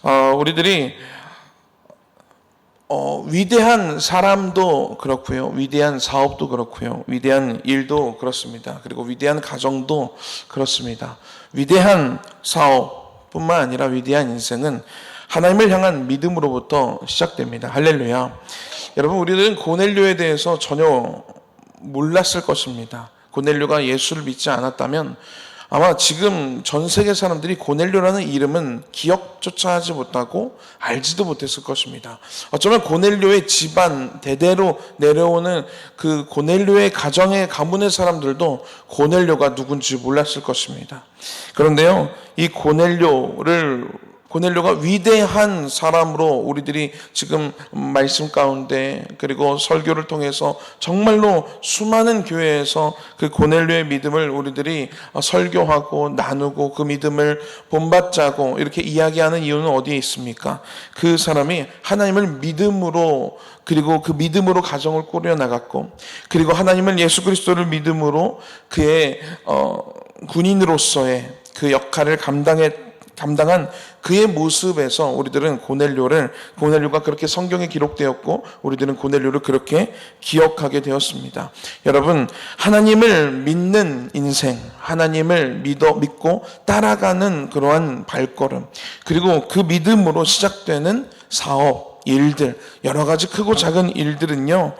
우리들이 위대한 사람도 그렇고요, 위대한 사업도 그렇고요, 위대한 일도 그렇습니다. 그리고 위대한 가정도 그렇습니다. 위대한 사업뿐만 아니라 위대한 인생은 하나님을 향한 믿음으로부터 시작됩니다. 할렐루야. 여러분, 우리들은 고넬료에 대해서 전혀 몰랐을 것입니다. 고넬료가 예수를 믿지 않았다면 아마 지금 전 세계 사람들이 고넬료라는 이름은 기억조차 하지 못하고 알지도 못했을 것입니다. 어쩌면 고넬료의 집안 대대로 내려오는 그 고넬료의 가정의 가문의 사람들도 고넬료가 누군지 몰랐을 것입니다. 그런데요, 이 고넬료가 위대한 사람으로 우리들이 지금 말씀 가운데 그리고 설교를 통해서 정말로 수많은 교회에서 그 고넬료의 믿음을 우리들이 설교하고 나누고 그 믿음을 본받자고 이렇게 이야기하는 이유는 어디에 있습니까? 그 사람이 하나님을 믿음으로, 그리고 그 믿음으로 가정을 꾸려 나갔고, 그리고 하나님을, 예수 그리스도를 믿음으로 그의 군인으로서의 그 역할을 감당한 그의 모습에서 우리들은 고넬료가 그렇게 성경에 기록되었고 우리들은 고넬료를 그렇게 기억하게 되었습니다. 여러분, 하나님을 믿는 인생, 하나님을 믿고 따라가는 그러한 발걸음, 그리고 그 믿음으로 시작되는 사업, 일들, 여러 가지 크고 작은 일들은요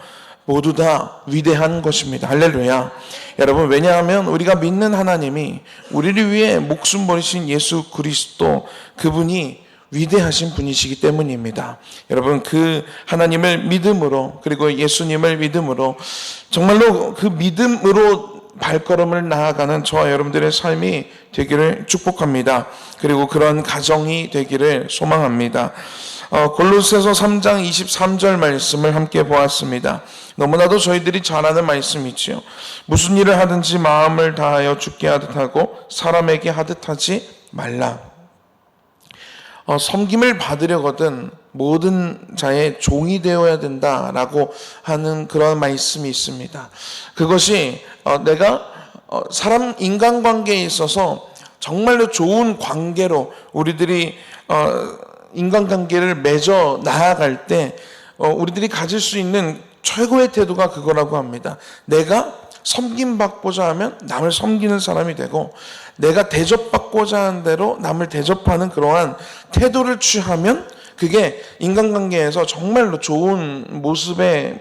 모두 다 위대한 것입니다. 할렐루야. 여러분, 왜냐하면 우리가 믿는 하나님이 우리를 위해 목숨 버리신 예수 그리스도, 그분이 위대하신 분이시기 때문입니다. 여러분, 그 하나님을 믿음으로, 그리고 예수님을 믿음으로, 정말로 그 믿음으로 발걸음을 나아가는 저와 여러분들의 삶이 되기를 축복합니다. 그리고 그런 가정이 되기를 소망합니다. 골로새서 3장 23절 말씀을 함께 보았습니다. 너무나도 저희들이 잘 아는 말씀이지요. 무슨 일을 하든지 마음을 다하여 주께 하듯 하고 사람에게 하듯 하지 말라. 섬김을 받으려거든 모든 자의 종이 되어야 된다라고 하는 그런 말씀이 있습니다. 그것이 내가 사람 인간관계에 있어서 정말로 좋은 관계로 우리들이 인간관계를 맺어 나아갈 때 우리들이 가질 수 있는 최고의 태도가 그거라고 합니다. 내가 섬김받고자 하면 남을 섬기는 사람이 되고, 내가 대접받고자 하는 대로 남을 대접하는 그러한 태도를 취하면 그게 인간관계에서 정말로 좋은 모습의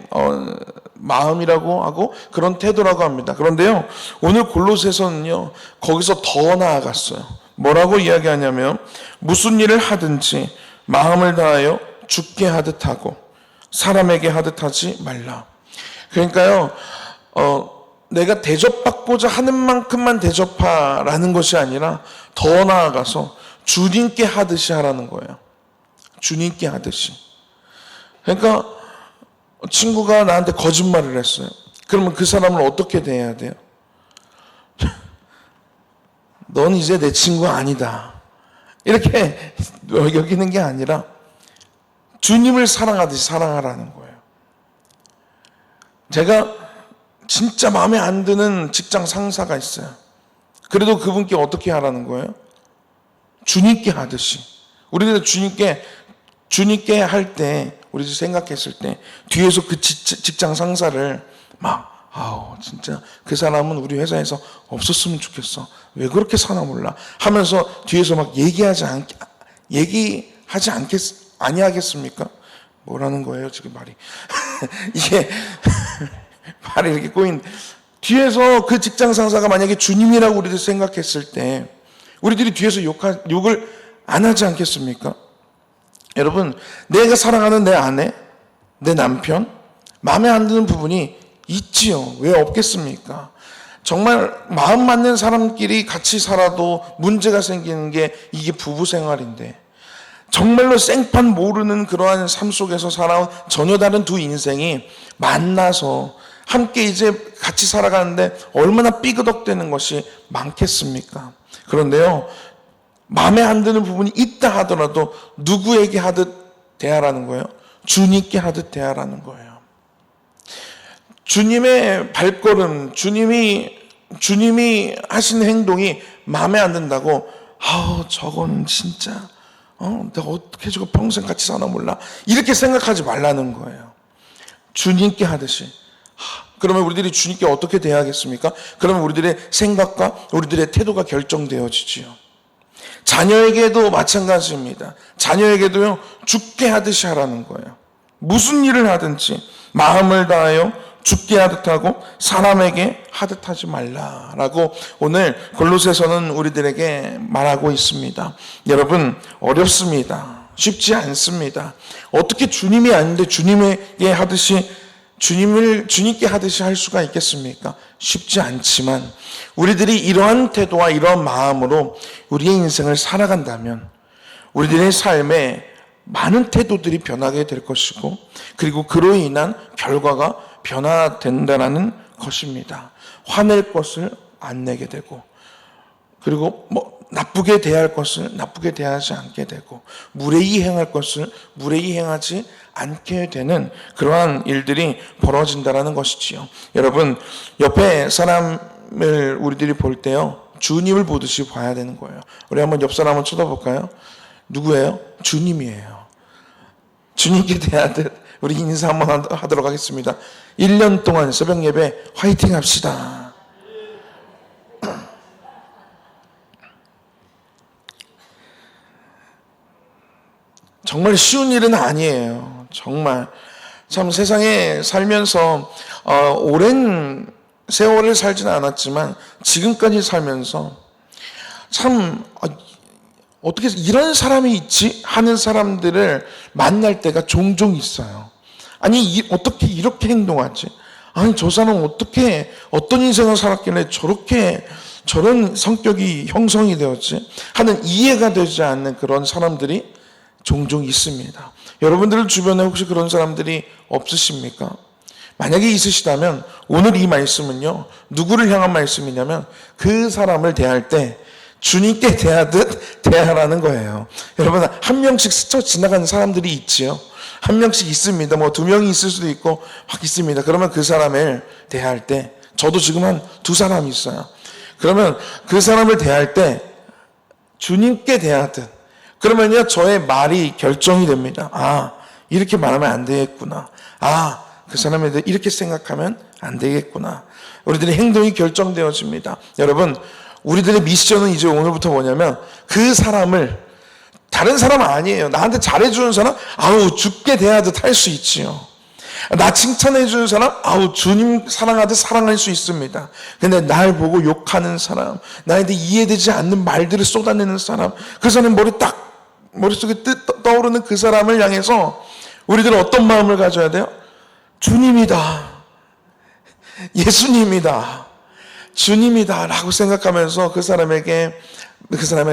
마음이라고 하고 그런 태도라고 합니다. 그런데요, 오늘 골로새서는요 거기서 더 나아갔어요. 뭐라고 이야기하냐면, 무슨 일을 하든지 마음을 다하여 주께 하듯 하고 사람에게 하듯 하지 말라. 그러니까요, 내가 대접받고자 하는 만큼만 대접하라는 것이 아니라 더 나아가서 주님께 하듯이 하라는 거예요. 주님께 하듯이. 그러니까 친구가 나한테 거짓말을 했어요. 그러면 그 사람을 어떻게 대해야 돼요? 넌 이제 내 친구 아니다, 이렇게 여기는 게 아니라 주님을 사랑하듯이 사랑하라는 거예요. 제가 진짜 마음에 안 드는 직장 상사가 있어요. 그래도 그분께 어떻게 하라는 거예요? 주님께 하듯이. 우리가 주님께 할 때, 우리 생각했을 때 뒤에서 그 직장 상사를 진짜 그 사람은 우리 회사에서 없었으면 좋겠어, 왜 그렇게 사나 몰라 하면서 뒤에서 막 얘기하지 아니하겠습니까? 뭐라는 거예요 지금 말이? 이게 말이 이렇게 꼬인. 뒤에서 그 직장 상사가 만약에 주님이라고 우리들 생각했을 때 우리들이 뒤에서 욕을 안 하지 않겠습니까? 여러분, 내가 사랑하는 내 아내, 내 남편, 마음에 안 드는 부분이 있지요. 왜 없겠습니까? 정말 마음 맞는 사람끼리 같이 살아도 문제가 생기는 게 이게 부부 생활인데, 정말로 생판 모르는 그러한 삶 속에서 살아온 전혀 다른 두 인생이 만나서 함께 이제 같이 살아가는데 얼마나 삐그덕대는 것이 많겠습니까? 그런데요, 마음에 안 드는 부분이 있다 하더라도 누구에게 하듯 대하라는 거예요? 주님께 하듯 대하라는 거예요. 주님의 발걸음, 주님이 하시는 행동이 마음에 안 든다고, 저거는 진짜 내가 어떻게 저거 평생 같이 사나 몰라. 이렇게 생각하지 말라는 거예요. 주님께 하듯이. 그러면 우리들이 주님께 어떻게 대하겠습니까? 그러면 우리들의 생각과 우리들의 태도가 결정되어지지요. 자녀에게도 마찬가지입니다. 자녀에게도요, 죽게 하듯이 하라는 거예요. 무슨 일을 하든지 마음을 다하여 죽게 하듯 하고 사람에게 하듯 하지 말라라고 오늘 골로새서는 우리들에게 말하고 있습니다. 여러분, 어렵습니다. 쉽지 않습니다. 어떻게 주님이 아닌데 주님에게 하듯이 주님께 하듯이 할 수가 있겠습니까? 쉽지 않지만 우리들이 이러한 태도와 이러한 마음으로 우리의 인생을 살아간다면 우리들의 삶에 많은 태도들이 변하게 될 것이고 그리고 그로 인한 결과가 변화된다는 것입니다. 화낼 것을 안 내게 되고 그리고 나쁘게 대할 것을 나쁘게 대하지 않게 되고 무례히 행할 것을 무례히 행하지 않게 되는 그러한 일들이 벌어진다는 것이지요. 여러분, 옆에 사람을 우리들이 볼 때요, 주님을 보듯이 봐야 되는 거예요. 우리 한번 옆 사람 한번 쳐다볼까요? 누구예요? 주님이에요. 주님께 대하듯 우리 인사 한번 하도록 하겠습니다. 1년 동안 새벽 예배 화이팅 합시다. 정말 쉬운 일은 아니에요. 정말 참 세상에 살면서 오랜 세월을 살지는 않았지만 지금까지 살면서 참 어떻게 이런 사람이 있지 하는 사람들을 만날 때가 종종 있어요. 아니 어떻게 이렇게 행동하지? 아니 저 사람은 어떻게 어떤 인생을 살았길래 저렇게 저런 성격이 형성이 되었지 하는 이해가 되지 않는 그런 사람들이 종종 있습니다. 여러분들 주변에 혹시 그런 사람들이 없으십니까? 만약에 있으시다면 오늘 이 말씀은요, 누구를 향한 말씀이냐면 그 사람을 대할 때 주님께 대하듯 대하라는 거예요. 여러분, 한 명씩 스쳐 지나가는 사람들이 있지요. 한 명씩 있습니다. 2명이 있을 수도 있고 확 있습니다. 그러면 그 사람을 대할 때 저도 지금 한 2사람이 있어요. 그러면 그 사람을 대할 때 주님께 대하듯 그러면요, 저의 말이 결정이 됩니다. 이렇게 말하면 안 되겠구나. 그 사람에 대해 이렇게 생각하면 안 되겠구나. 우리들의 행동이 결정되어집니다. 여러분, 우리들의 미션은 이제 오늘부터 뭐냐면 그 사람을 다른 사람 아니에요. 나한테 잘해주는 사람, 죽게 대하듯 할 수 있지요. 나 칭찬해주는 사람, 주님 사랑하듯 사랑할 수 있습니다. 근데 날 보고 욕하는 사람, 나한테 이해되지 않는 말들을 쏟아내는 사람, 그 사람 머릿속에 떠오르는 그 사람을 향해서 우리들은 어떤 마음을 가져야 돼요? 주님이다. 예수님이다. 주님이다. 라고 생각하면서 그 사람을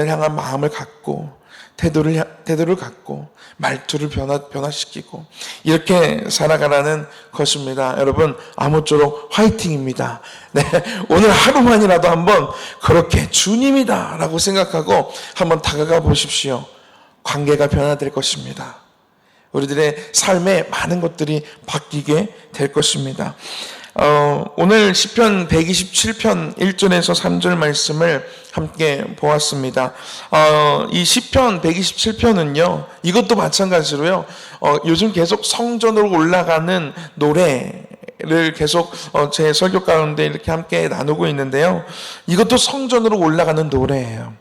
향한 마음을 갖고 태도를 갖고 말투를 변화시키고 이렇게 살아가라는 것입니다. 여러분, 아무쪼록 화이팅입니다. 네, 오늘 하루만이라도 한번 그렇게 주님이다 라고 생각하고 한번 다가가 보십시오. 관계가 변화될 것입니다. 우리들의 삶에 많은 것들이 바뀌게 될 것입니다. 오늘 시편 127편 1절에서 3절 말씀을 함께 보았습니다. 이 시편 127편은요, 이것도 마찬가지로요, 요즘 계속 성전으로 올라가는 노래를 계속 제 설교 가운데 이렇게 함께 나누고 있는데요. 이것도 성전으로 올라가는 노래예요.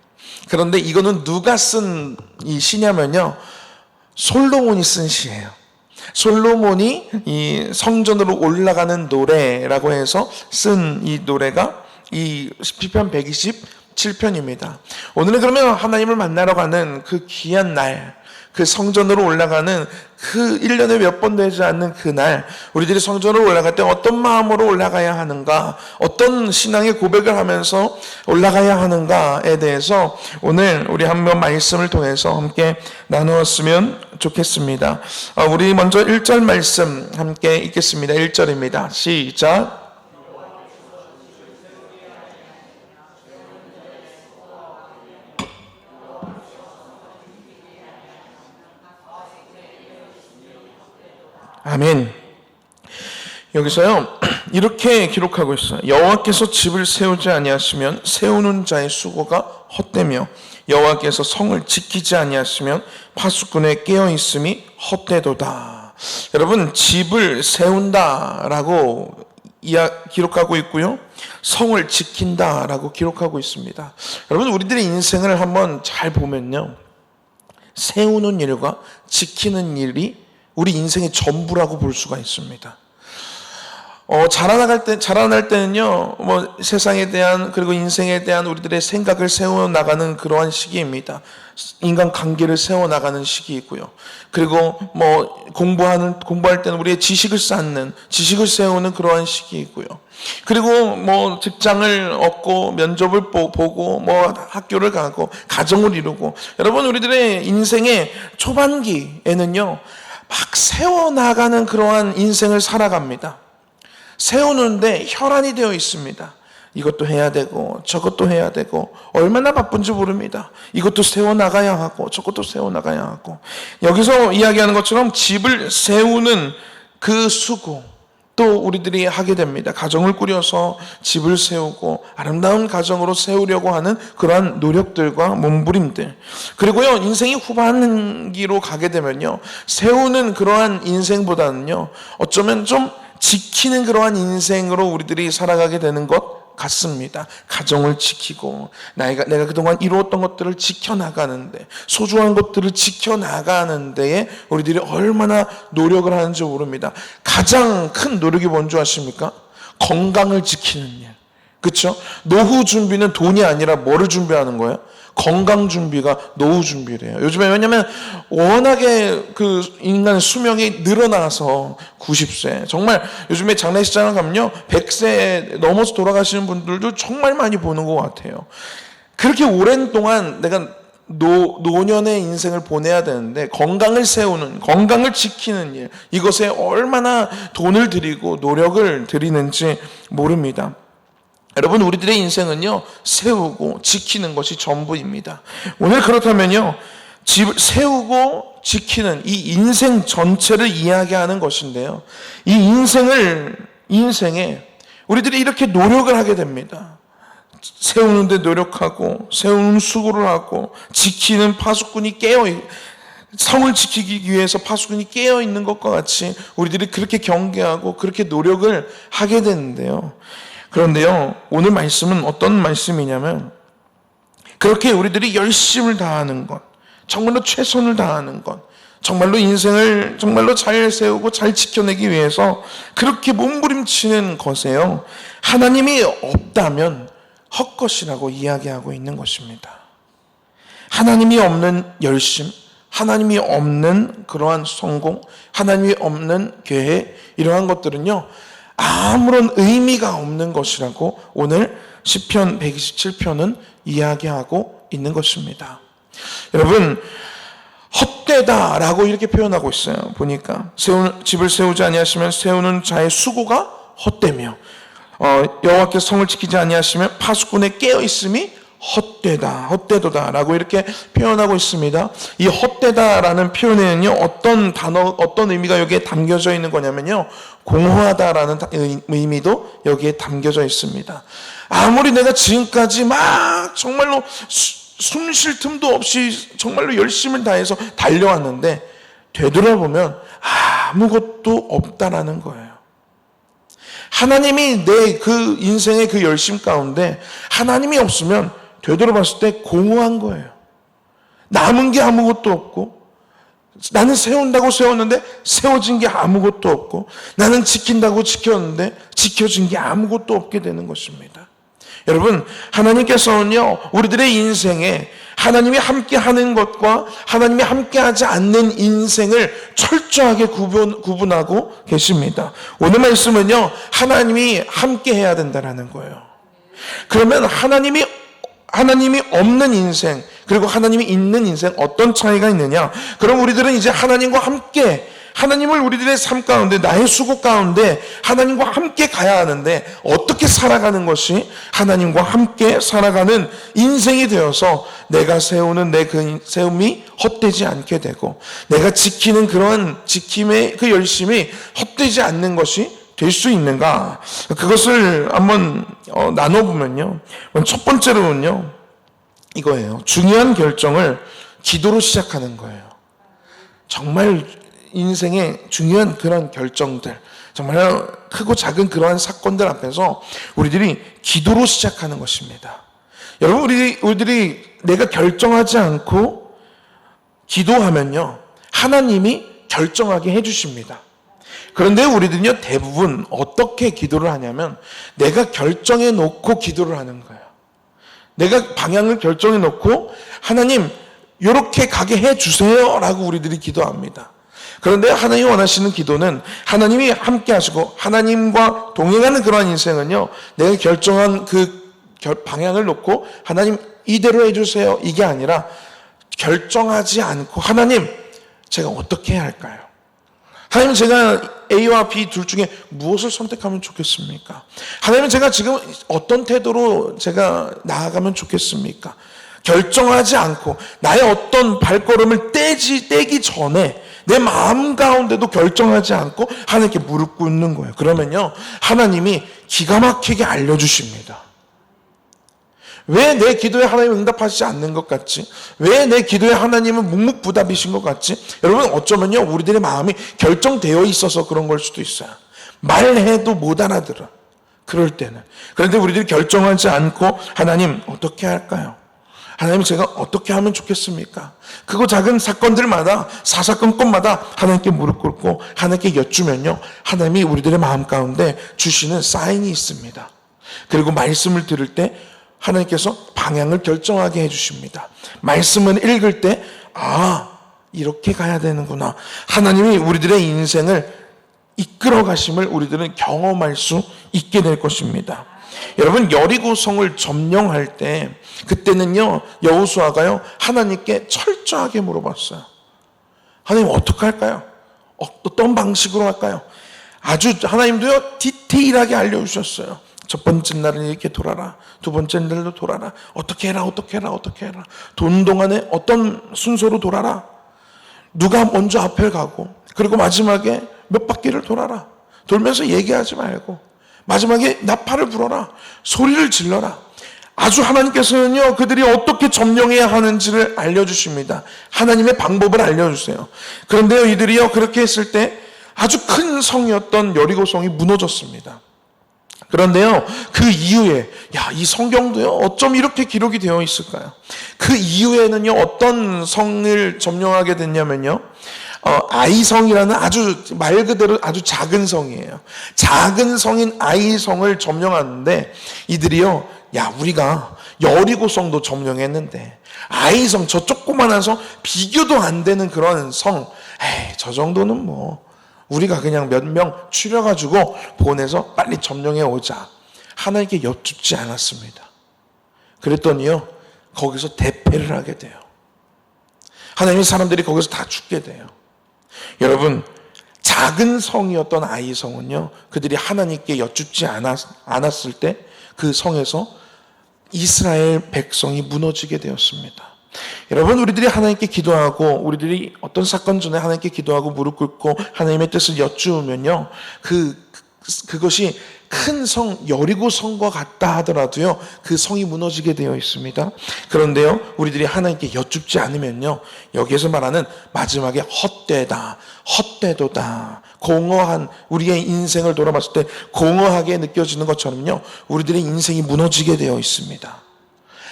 그런데 이거는 누가 쓴 이 시냐면요, 솔로몬이 쓴 시예요. 솔로몬이 이 성전으로 올라가는 노래라고 해서 쓴 이 노래가 이 시편 127편입니다. 오늘은 그러면 하나님을 만나러 가는 그 귀한 날, 그 성전으로 올라가는 그 1년에 몇 번 되지 않는 그날, 우리들이 성전으로 올라갈 때 어떤 마음으로 올라가야 하는가, 어떤 신앙의 고백을 하면서 올라가야 하는가에 대해서 오늘 우리 한번 말씀을 통해서 함께 나누었으면 좋겠습니다. 우리 먼저 1절 말씀 함께 읽겠습니다. 1절입니다. 시작. 아멘. 여기서요, 이렇게 기록하고 있어요. 여호와께서 집을 세우지 아니하시면 세우는 자의 수고가 헛되며 여호와께서 성을 지키지 아니하시면 파수꾼의 깨어 있음이 헛되도다. 여러분, 집을 세운다라고 기록하고 있고요, 성을 지킨다라고 기록하고 있습니다. 여러분, 우리들의 인생을 한번 잘 보면요, 세우는 일과 지키는 일이 우리 인생의 전부라고 볼 수가 있습니다. 자라날 때는요, 세상에 대한, 그리고 인생에 대한 우리들의 생각을 세워나가는 그러한 시기입니다. 인간 관계를 세워나가는 시기이고요. 그리고 공부할 때는 우리의 지식을 쌓는, 지식을 세우는 그러한 시기이고요. 그리고 직장을 얻고, 면접을 보고, 학교를 가고, 가정을 이루고. 여러분, 우리들의 인생의 초반기에는요, 막 세워나가는 그러한 인생을 살아갑니다. 세우는데 혈안이 되어 있습니다. 이것도 해야 되고 저것도 해야 되고 얼마나 바쁜지 모릅니다. 이것도 세워나가야 하고 저것도 세워나가야 하고. 여기서 이야기하는 것처럼 집을 세우는 그 수고 또 우리들이 하게 됩니다. 가정을 꾸려서 집을 세우고 아름다운 가정으로 세우려고 하는 그러한 노력들과 몸부림들. 그리고요, 인생이 후반기로 가게 되면요, 세우는 그러한 인생보다는요, 어쩌면 좀 지키는 그러한 인생으로 우리들이 살아가게 되는 것 같습니다. 가정을 지키고 내가 그동안 이루었던 것들을 지켜나가는데, 소중한 것들을 지켜나가는 데에 우리들이 얼마나 노력을 하는지 모릅니다. 가장 큰 노력이 뭔지 아십니까? 건강을 지키는 일. 그렇죠? 노후 준비는 돈이 아니라 뭐를 준비하는 거예요? 건강 준비가 노후 준비래요. 요즘에 왜냐면 워낙에 그 인간의 수명이 늘어나서 90세. 정말 요즘에 장례식장을 가면요, 100세 넘어서 돌아가시는 분들도 정말 많이 보는 것 같아요. 그렇게 오랜 동안 내가 노년의 인생을 보내야 되는데 건강을 세우는, 건강을 지키는 일, 이것에 얼마나 돈을 들이고 노력을 들이는지 모릅니다. 여러분, 우리들의 인생은요, 세우고 지키는 것이 전부입니다. 오늘 그렇다면요, 집을 세우고 지키는 이 인생 전체를 이야기하는 것인데요, 이 인생에 우리들이 이렇게 노력을 하게 됩니다. 세우는데 노력하고, 세우는 수고를 하고, 지키는 파수꾼이 성을 지키기 위해서 파수꾼이 깨어 있는 것과 같이 우리들이 그렇게 경계하고 그렇게 노력을 하게 되는데요. 그런데요, 오늘 말씀은 어떤 말씀이냐면, 그렇게 우리들이 열심을 다하는 것, 정말로 최선을 다하는 것, 정말로 인생을 정말로 잘 세우고 잘 지켜내기 위해서 그렇게 몸부림치는 것에요, 하나님이 없다면 헛것이라고 이야기하고 있는 것입니다. 하나님이 없는 열심, 하나님이 없는 그러한 성공, 하나님이 없는 계획, 이러한 것들은요, 아무런 의미가 없는 것이라고 오늘 시편 127편은 이야기하고 있는 것입니다. 여러분, 헛되다라고 이렇게 표현하고 있어요. 보니까 집을 세우지 아니하시면 세우는 자의 수고가 헛되며 여호와께서 성을 지키지 아니하시면 파수꾼의 깨어 있음이 헛되도다라고 이렇게 표현하고 있습니다. 이 헛되다라는 표현에는요, 어떤 의미가 여기에 담겨져 있는 거냐면요, 공허하다라는 의미도 여기에 담겨져 있습니다. 아무리 내가 지금까지 막 정말로 숨 쉴 틈도 없이 정말로 열심을 다해서 달려왔는데 되돌아보면 아무것도 없다라는 거예요. 하나님이 내 그 인생의 그 열심 가운데 하나님이 없으면 되돌아봤을 때 공허한 거예요. 남은 게 아무것도 없고, 나는 세운다고 세웠는데 세워진 게 아무것도 없고, 나는 지킨다고 지켰는데 지켜진 게 아무것도 없게 되는 것입니다. 여러분, 하나님께서는요, 우리들의 인생에 하나님이 함께 하는 것과 하나님이 함께 하지 않는 인생을 철저하게 구분하고 계십니다. 오늘 말씀은요, 하나님이 함께 해야 된다는 거예요. 그러면 하나님이 없는 인생, 그리고 하나님이 있는 인생, 어떤 차이가 있느냐? 그럼 우리들은 이제 하나님과 함께, 하나님을 우리들의 삶 가운데, 나의 수고 가운데 하나님과 함께 가야 하는데, 어떻게 살아가는 것이 하나님과 함께 살아가는 인생이 되어서 내가 세우는 내 그 세움이 헛되지 않게 되고, 내가 지키는 그러한 지킴의 그 열심이 헛되지 않는 것이 될 수 있는가? 그것을 한번 나눠보면요. 첫 번째로는요, 이거예요. 중요한 결정을 기도로 시작하는 거예요. 정말 인생의 중요한 그런 결정들, 정말 크고 작은 그러한 사건들 앞에서 우리들이 기도로 시작하는 것입니다. 여러분, 우리들이 내가 결정하지 않고 기도하면요, 하나님이 결정하게 해주십니다. 그런데 우리들은요, 대부분 어떻게 기도를 하냐면 내가 결정해 놓고 기도를 하는 거예요. 내가 방향을 결정해 놓고 하나님 이렇게 가게 해주세요 라고 우리들이 기도합니다. 그런데 하나님이 원하시는 기도는 하나님이 함께 하시고 하나님과 동행하는 그러한 인생은요, 내가 결정한 그 방향을 놓고 하나님 이대로 해주세요 이게 아니라 결정하지 않고 하나님 제가 어떻게 해야 할까요? 하나님 제가 A와 B 둘 중에 무엇을 선택하면 좋겠습니까? 하나님 제가 지금 어떤 태도로 제가 나아가면 좋겠습니까? 결정하지 않고 나의 어떤 발걸음을 떼기 전에 내 마음 가운데도 결정하지 않고 하나님께 무릎 꿇는 거예요. 그러면요, 하나님이 기가 막히게 알려주십니다. 왜 내 기도에 하나님 응답하시지 않는 것 같지? 왜 내 기도에 하나님은 묵묵부답이신 것 같지? 여러분, 어쩌면요, 우리들의 마음이 결정되어 있어서 그런 걸 수도 있어요. 말해도 못 알아들어. 그럴 때는. 그런데 우리들이 결정하지 않고 하나님 어떻게 할까요? 하나님 제가 어떻게 하면 좋겠습니까? 크고 작은 사건들마다 사사건건마다 하나님께 무릎 꿇고 하나님께 여쭈면요, 하나님이 우리들의 마음 가운데 주시는 사인이 있습니다. 그리고 말씀을 들을 때 하나님께서 방향을 결정하게 해주십니다. 말씀을 읽을 때 이렇게 가야 되는구나. 하나님이 우리들의 인생을 이끌어 가심을 우리들은 경험할 수 있게 될 것입니다. 여러분, 여리고성을 점령할 때 그때는요, 여호수아가요 하나님께 철저하게 물어봤어요. 하나님 어떻게 할까요? 어떤 방식으로 할까요? 아주 하나님도요 디테일하게 알려주셨어요. 첫 번째 날은 이렇게 돌아라. 두 번째 날도 돌아라. 어떻게 해라. 도는 동안에 어떤 순서로 돌아라. 누가 먼저 앞에 가고, 그리고 마지막에 몇 바퀴를 돌아라. 돌면서 얘기하지 말고 마지막에 나팔을 불어라. 소리를 질러라. 아주 하나님께서는요, 그들이 어떻게 점령해야 하는지를 알려주십니다. 하나님의 방법을 알려주세요. 그런데요, 이들이요 그렇게 했을 때 아주 큰 성이었던 여리고성이 무너졌습니다. 그런데요, 그 이후에, 이 성경도요, 어쩜 이렇게 기록이 되어 있을까요? 그 이후에는요, 어떤 성을 점령하게 됐냐면요, 아이성이라는 아주 말 그대로 아주 작은 성이에요. 작은 성인 아이성을 점령하는데 이들이요, 우리가 여리고성도 점령했는데 아이성, 저 조그만한 성, 비교도 안 되는 그런 성, 저 정도는 뭐 우리가 그냥 몇 명 추려가지고 보내서 빨리 점령해 오자. 하나님께 여쭙지 않았습니다. 그랬더니요, 거기서 대패를 하게 돼요. 하나님의 사람들이 거기서 다 죽게 돼요. 여러분, 작은 성이었던 아이성은요, 그들이 하나님께 여쭙지 않았을 때 그 성에서 이스라엘 백성이 무너지게 되었습니다. 여러분, 우리들이 하나님께 기도하고 우리들이 어떤 사건 전에 하나님께 기도하고 무릎 꿇고 하나님의 뜻을 여쭈면요, 그것이 큰 성 여리고 성과 같다 하더라도요, 그 성이 무너지게 되어 있습니다. 그런데요, 우리들이 하나님께 여쭙지 않으면요, 여기에서 말하는 마지막에 헛되도다, 공허한 우리의 인생을 돌아봤을 때 공허하게 느껴지는 것처럼요, 우리들의 인생이 무너지게 되어 있습니다.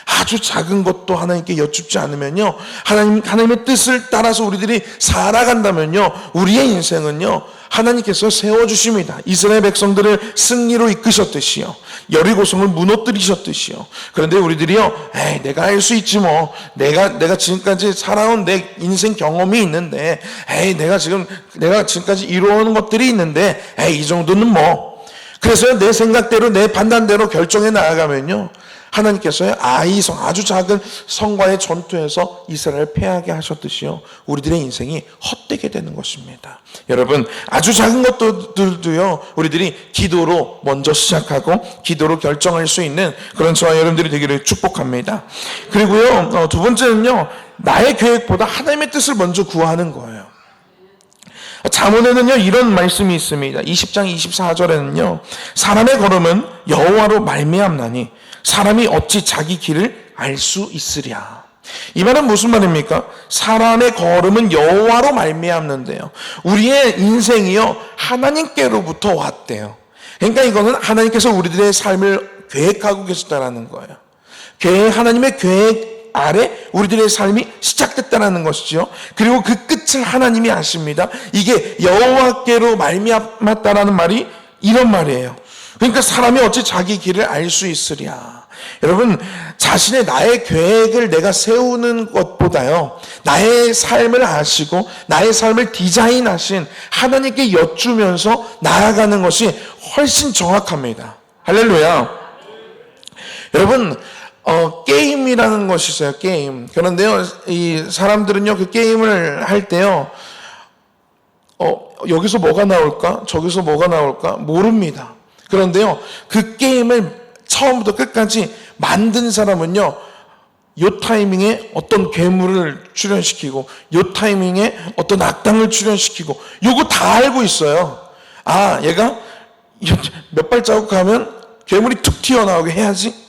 아주 작은 것도 하나님께 여쭙지 않으면요, 하나님의 뜻을 따라서 우리들이 살아간다면요, 우리의 인생은요, 하나님께서 세워주십니다. 이스라엘 백성들을 승리로 이끄셨듯이요, 여리고성을 무너뜨리셨듯이요. 그런데 우리들이요, 내가 할 수 있지 뭐, 내가 지금까지 살아온 내 인생 경험이 있는데, 내가 지금까지 이루어온 것들이 있는데, 이 정도는 뭐, 그래서 내 생각대로 내 판단대로 결정해 나아가면요, 하나님께서요, 아이성, 아주 작은 성과의 전투에서 이스라엘을 패하게 하셨듯이요, 우리들의 인생이 헛되게 되는 것입니다. 여러분, 아주 작은 것들도요, 우리들이 기도로 먼저 시작하고 기도로 결정할 수 있는 그런 저와 여러분들이 되기를 축복합니다. 그리고요, 두 번째는요, 나의 계획보다 하나님의 뜻을 먼저 구하는 거예요. 잠언에는요 이런 말씀이 있습니다. 20장 24절에는요 사람의 걸음은 여호와로 말미암나니 사람이 어찌 자기 길을 알 수 있으랴. 이 말은 무슨 말입니까? 사람의 걸음은 여호와로 말미암는데요. 우리의 인생이요 하나님께로부터 왔대요. 그러니까 이거는 하나님께서 우리들의 삶을 계획하고 계시다라는 거예요. 하나님의 계획 아래 우리들의 삶이 시작됐다는 것이죠. 그리고 그 끝을 하나님이 아십니다. 이게 여호와께로 말미암았다라는 말이 이런 말이에요. 그러니까 사람이 어찌 자기 길을 알 수 있으랴. 여러분, 나의 계획을 내가 세우는 것보다요 나의 삶을 아시고 나의 삶을 디자인하신 하나님께 여쭈면서 나아가는 것이 훨씬 정확합니다. 할렐루야. 여러분, 게임이라는 것이 있어요. 게임. 그런데요 이 사람들은요 그 게임을 할 때요 여기서 뭐가 나올까 저기서 뭐가 나올까 모릅니다. 그런데요 그 게임을 처음부터 끝까지 만든 사람은요 요 타이밍에 어떤 괴물을 출연시키고 요 타이밍에 어떤 악당을 출연시키고 요거 다 알고 있어요. 아, 얘가 몇 발자국 가면 괴물이 툭 튀어나오게 해야지.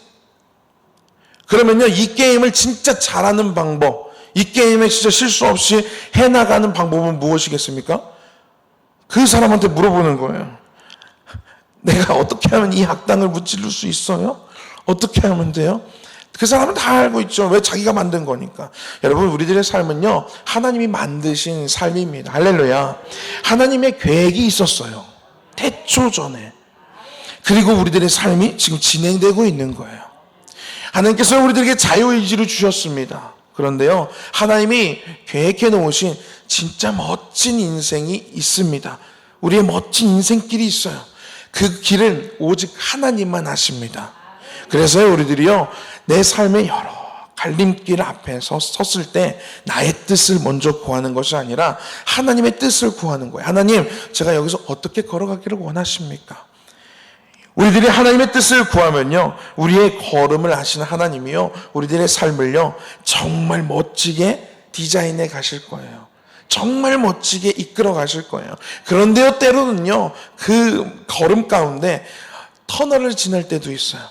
그러면요 이 게임을 진짜 잘하는 방법, 이 게임에 진짜 실수 없이 해나가는 방법은 무엇이겠습니까? 그 사람한테 물어보는 거예요. 내가 어떻게 하면 이 악당을 무찌를 수 있어요? 어떻게 하면 돼요? 그 사람은 다 알고 있죠. 왜? 자기가 만든 거니까. 여러분, 우리들의 삶은요 하나님이 만드신 삶입니다. 할렐루야. 하나님의 계획이 있었어요. 태초 전에. 그리고 우리들의 삶이 지금 진행되고 있는 거예요. 하나님께서 우리들에게 자유의지를 주셨습니다. 그런데요 하나님이 계획해 놓으신 진짜 멋진 인생이 있습니다. 우리의 멋진 인생길이 있어요. 그 길은 오직 하나님만 아십니다. 그래서 우리들이요 내 삶의 여러 갈림길 앞에 섰을 때 나의 뜻을 먼저 구하는 것이 아니라 하나님의 뜻을 구하는 거예요. 하나님, 제가 여기서 어떻게 걸어가기를 원하십니까? 우리들이 하나님의 뜻을 구하면요 우리의 걸음을 아시는 하나님이요 우리들의 삶을요 정말 멋지게 디자인해 가실 거예요. 정말 멋지게 이끌어 가실 거예요. 그런데요 때로는요 그 걸음 가운데 터널을 지날 때도 있어요.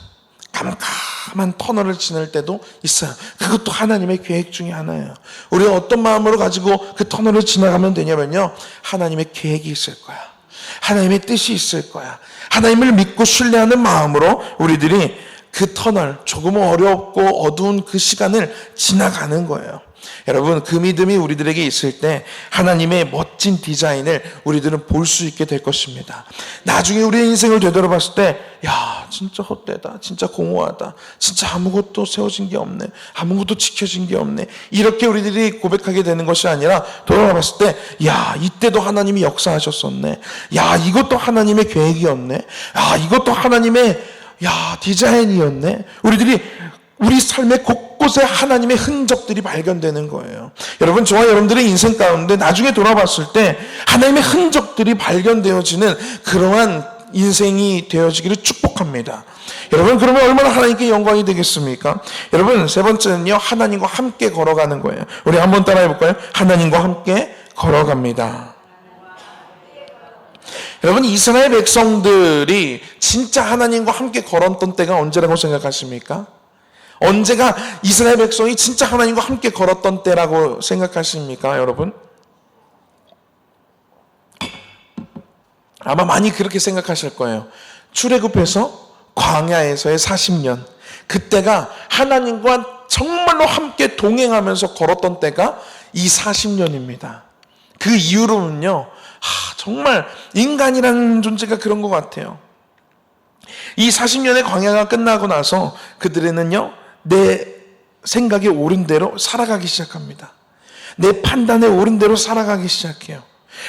깜깜한 터널을 지날 때도 있어요. 그것도 하나님의 계획 중에 하나예요. 우리가 어떤 마음으로 가지고 그 터널을 지나가면 되냐면요 하나님의 계획이 있을 거야. 하나님의 뜻이 있을 거야. 하나님을 믿고 신뢰하는 마음으로 우리들이 그 터널, 조금 어렵고 어두운 그 시간을 지나가는 거예요. 여러분, 그 믿음이 우리들에게 있을 때 하나님의 멋진 디자인을 우리들은 볼 수 있게 될 것입니다. 나중에 우리의 인생을 되돌아봤을 때 야, 진짜 헛되다, 진짜 공허하다, 진짜 아무것도 세워진 게 없네, 아무것도 지켜진 게 없네, 이렇게 우리들이 고백하게 되는 것이 아니라 돌아봤을 때 야, 이때도 하나님이 역사하셨었네, 야, 이것도 하나님의 계획이었네, 야, 이것도 하나님의 디자인이었네. 우리들이 우리 삶의 곳곳에 하나님의 흔적들이 발견되는 거예요. 여러분, 저와 여러분들의 인생 가운데 나중에 돌아봤을 때 하나님의 흔적들이 발견되어지는 그러한 인생이 되어지기를 축복합니다. 여러분, 그러면 얼마나 하나님께 영광이 되겠습니까? 여러분, 세 번째는요, 하나님과 함께 걸어가는 거예요. 우리 한번 따라해 볼까요? 하나님과 함께 걸어갑니다. 여러분, 이스라엘 백성들이 진짜 하나님과 함께 걸었던 때가 언제라고 생각하십니까? 언제가 이스라엘 백성이 진짜 하나님과 함께 걸었던 때라고 생각하십니까, 여러분? 아마 많이 그렇게 생각하실 거예요. 출애굽해서 광야에서의 40년, 그때가 하나님과 정말로 함께 동행하면서 걸었던 때가 이 40년입니다. 그 이후로는요, 정말 인간이라는 존재가 그런 것 같아요. 이 40년의 광야가 끝나고 나서 그들에는요, 내 생각에 옳은 대로 살아가기 시작합니다. 내 판단에 옳은 대로 살아가기 시작해요.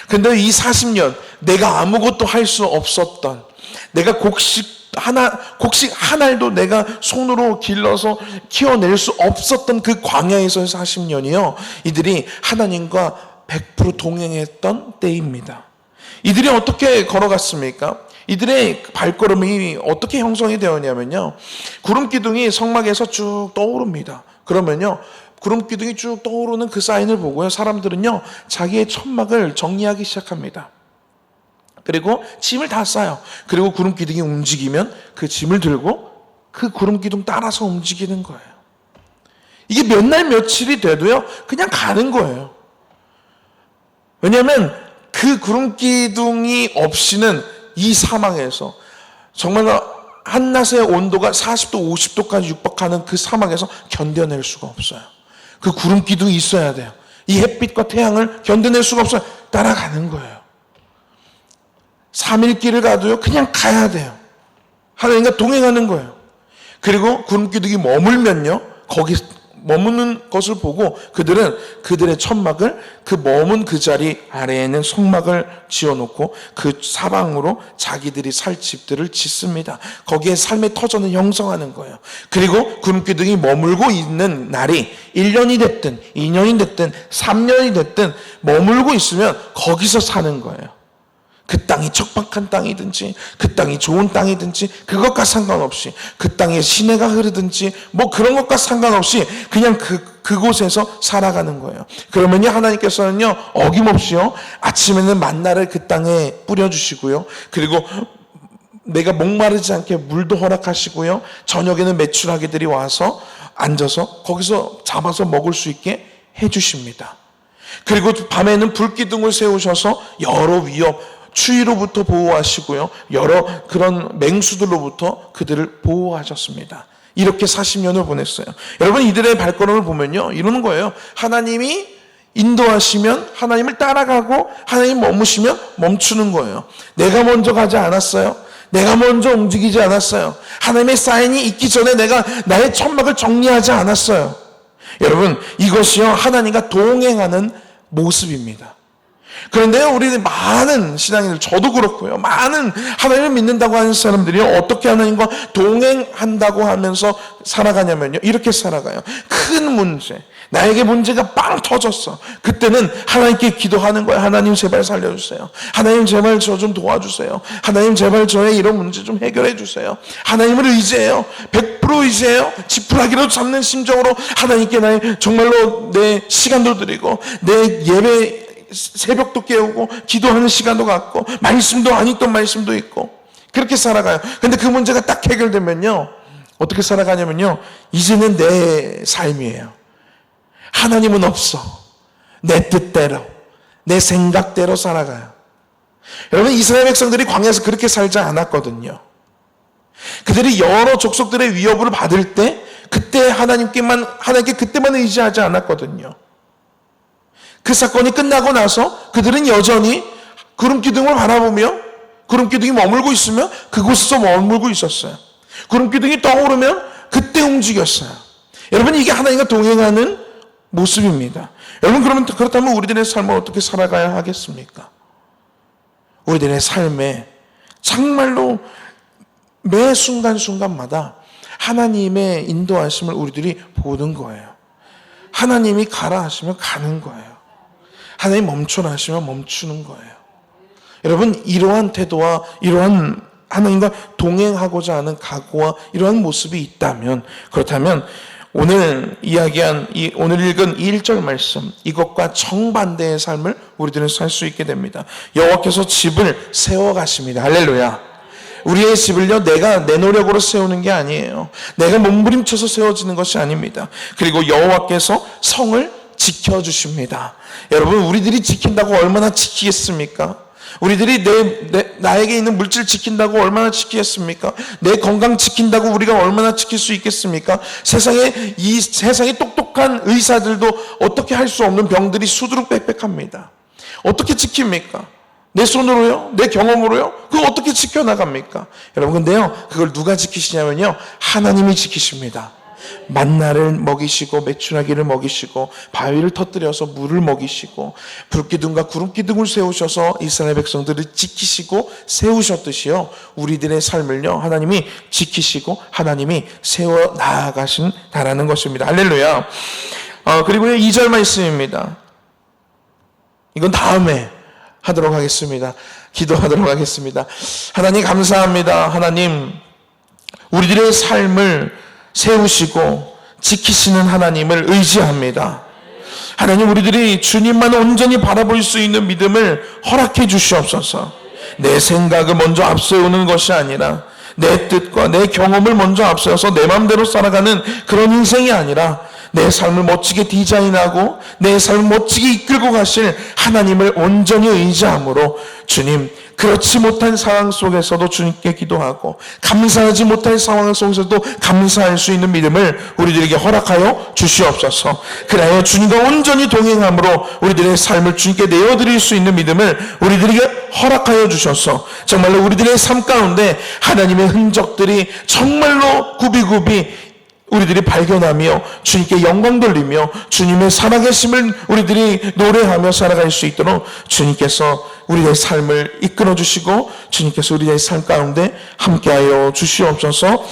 근데 이 40년 내가 아무것도 할 수 없었던, 내가 곡식 한 알도 내가 손으로 길러서 키워낼 수 없었던 그 광야에서의 40년이요, 이들이 하나님과 100% 동행했던 때입니다. 이들이 어떻게 걸어갔습니까? 이들의 발걸음이 어떻게 형성이 되었냐면요, 구름 기둥이 성막에서 쭉 떠오릅니다. 그러면요, 구름 기둥이 쭉 떠오르는 그 사인을 보고요, 사람들은요 자기의 천막을 정리하기 시작합니다. 그리고 짐을 다 싸요. 그리고 구름 기둥이 움직이면 그 짐을 들고 그 구름 기둥 따라서 움직이는 거예요. 이게 몇 날 며칠이 돼도요 그냥 가는 거예요. 왜냐하면 그 구름 기둥이 없이는 이 사막에서 정말 한낮의 온도가 40도 50도까지 육박하는 그 사막에서 견뎌낼 수가 없어요. 그 구름 기둥이 있어야 돼요. 이 햇빛과 태양을 견뎌낼 수가 없어요. 따라가는 거예요. 3일 길을 가도요 그냥 가야 돼요. 하나님과 동행하는 거예요. 그리고 구름 기둥이 머물면요 거기 머무는 것을 보고 그들은 그들의 천막을 그 머문 그 자리 아래에는 성막을 지어놓고 그 사방으로 자기들이 살 집들을 짓습니다. 거기에 삶의 터전을 형성하는 거예요. 그리고 구름 기둥이 머물고 있는 날이 1년이 됐든 2년이 됐든 3년이 됐든 머물고 있으면 거기서 사는 거예요. 그 땅이 척박한 땅이든지 그 땅이 좋은 땅이든지 그것과 상관없이 그 땅에 시내가 흐르든지 뭐 그런 것과 상관없이 그냥 그곳에서 살아가는 거예요. 그러면요 하나님께서는요 어김없이요 아침에는 만나를 그 땅에 뿌려주시고요, 그리고 내가 목마르지 않게 물도 허락하시고요, 저녁에는 메추라기들이 와서 앉아서 거기서 잡아서 먹을 수 있게 해주십니다. 그리고 밤에는 불기둥을 세우셔서 여러 위협 추위로부터 보호하시고요, 여러 그런 맹수들로부터 그들을 보호하셨습니다. 이렇게 40년을 보냈어요. 여러분 이들의 발걸음을 보면요 이러는 거예요. 하나님이 인도하시면 하나님을 따라가고 하나님 머무시면 멈추는 거예요. 내가 먼저 가지 않았어요. 내가 먼저 움직이지 않았어요. 하나님의 사인이 있기 전에 내가 나의 천막을 정리하지 않았어요. 여러분 이것이요 하나님과 동행하는 모습입니다. 그런데요 우리 많은 신앙인들, 저도 그렇고요, 많은 하나님을 믿는다고 하는 사람들이 어떻게 하나님과 동행한다고 하면서 살아가냐면요 이렇게 살아가요. 큰 문제, 나에게 문제가 빵 터졌어. 그때는 하나님께 기도하는 거예요. 하나님 제발 살려주세요. 하나님 제발 저 좀 도와주세요. 하나님 제발 저의 이런 문제 좀 해결해 주세요. 하나님을 의지해요. 100% 의지해요. 지푸라기로 잡는 심정으로 하나님께 나의 정말로 내 시간도 드리고 내 예배 새벽도 깨우고 기도하는 시간도 갖고 말씀도 안 읽던 말씀도 있고 그렇게 살아가요. 근데 그 문제가 딱 해결되면요 어떻게 살아가냐면요 이제는 내 삶이에요. 하나님은 없어. 내 뜻대로 내 생각대로 살아가요. 여러분 이스라엘 백성들이 광야에서 그렇게 살지 않았거든요. 그들이 여러 족속들의 위협을 받을 때 그때 하나님께 그때만 의지하지 않았거든요. 그 사건이 끝나고 나서 그들은 여전히 구름 기둥을 바라보며 구름 기둥이 머물고 있으면 그곳에서 머물고 있었어요. 구름 기둥이 떠오르면 그때 움직였어요. 여러분 이게 하나님과 동행하는 모습입니다. 여러분 그러면 그렇다면 우리들의 삶을 어떻게 살아가야 하겠습니까? 우리들의 삶에 정말로 매 순간순간마다 하나님의 인도하심을 우리들이 보는 거예요. 하나님이 가라 하시면 가는 거예요. 하나님 멈춰라 하시면 멈추는 거예요. 여러분 이러한 태도와 이러한 하나님과 동행하고자 하는 각오와 이러한 모습이 있다면, 그렇다면 오늘 이야기한 오늘 읽은 이 1절 말씀, 이것과 정반대의 삶을 우리들은 살 수 있게 됩니다. 여호와께서 집을 세워가십니다. 할렐루야. 우리의 집을요 내가 내 노력으로 세우는 게 아니에요. 내가 몸부림쳐서 세워지는 것이 아닙니다. 그리고 여호와께서 성을 지켜주십니다. 여러분 우리들이 지킨다고 얼마나 지키겠습니까? 우리들이 나에게 있는 물질 지킨다고 얼마나 지키겠습니까? 내 건강 지킨다고 우리가 얼마나 지킬 수 있겠습니까? 세상에 똑똑한 의사들도 어떻게 할 수 없는 병들이 수두룩빽빽합니다. 어떻게 지킵니까? 내 손으로요? 내 경험으로요? 그거 어떻게 지켜나갑니까? 여러분 근데요 그걸 누가 지키시냐면요 하나님이 지키십니다. 만나를 먹이시고 메추라기를 먹이시고 바위를 터뜨려서 물을 먹이시고 불기둥과 구름기둥을 세우셔서 이스라엘 백성들을 지키시고 세우셨듯이요 우리들의 삶을요 하나님이 지키시고 하나님이 세워 나아가신다라는 것입니다. 할렐루야. 그리고 2절 말씀입니다. 이건 다음에 하도록 하겠습니다. 기도하도록 하겠습니다. 하나님 감사합니다. 하나님 우리들의 삶을 세우시고 지키시는 하나님을 의지합니다. 하나님, 우리들이 주님만 온전히 바라볼 수 있는 믿음을 허락해 주시옵소서. 내 생각을 먼저 앞세우는 것이 아니라 내 뜻과 내 경험을 먼저 앞세워서 내 마음대로 살아가는 그런 인생이 아니라 내 삶을 멋지게 디자인하고 내 삶을 멋지게 이끌고 가실 하나님을 온전히 의지함으로, 주님, 그렇지 못한 상황 속에서도 주님께 기도하고 감사하지 못할 상황 속에서도 감사할 수 있는 믿음을 우리들에게 허락하여 주시옵소서. 그래야 주님과 온전히 동행함으로 우리들의 삶을 주님께 내어드릴 수 있는 믿음을 우리들에게 허락하여 주셔서 정말로 우리들의 삶 가운데 하나님의 흔적들이 정말로 굽이굽이 우리들이 발견하며 주님께 영광 돌리며 주님의 살아계심을 우리들이 노래하며 살아갈 수 있도록 주님께서 우리의 삶을 이끌어 주시고 주님께서 우리의 삶 가운데 함께하여 주시옵소서.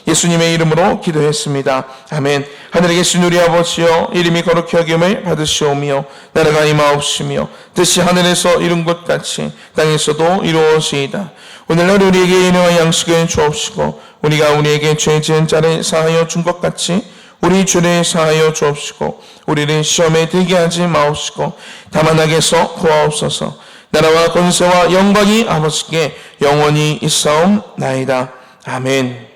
예수님의 이름으로 기도했습니다. 아멘. 하늘에 계신 우리 아버지여, 이름이 거룩히 여김을 받으시오며 나라가 임하옵시며 뜻이 하늘에서 이룬 것 같이 땅에서도 이루어지이다. 오늘날 우리에게 일용할 양식을 주옵시고 우리가 우리에게 죄 지은 자를 사하여 준 것 같이 우리 죄를 사하여 주옵시고 우리를 시험에 들게 하지 마옵시고 다만 악에서 구하옵소서. 나라와 권세와 영광이 아버지께 영원히 있사옵나이다. 아멘.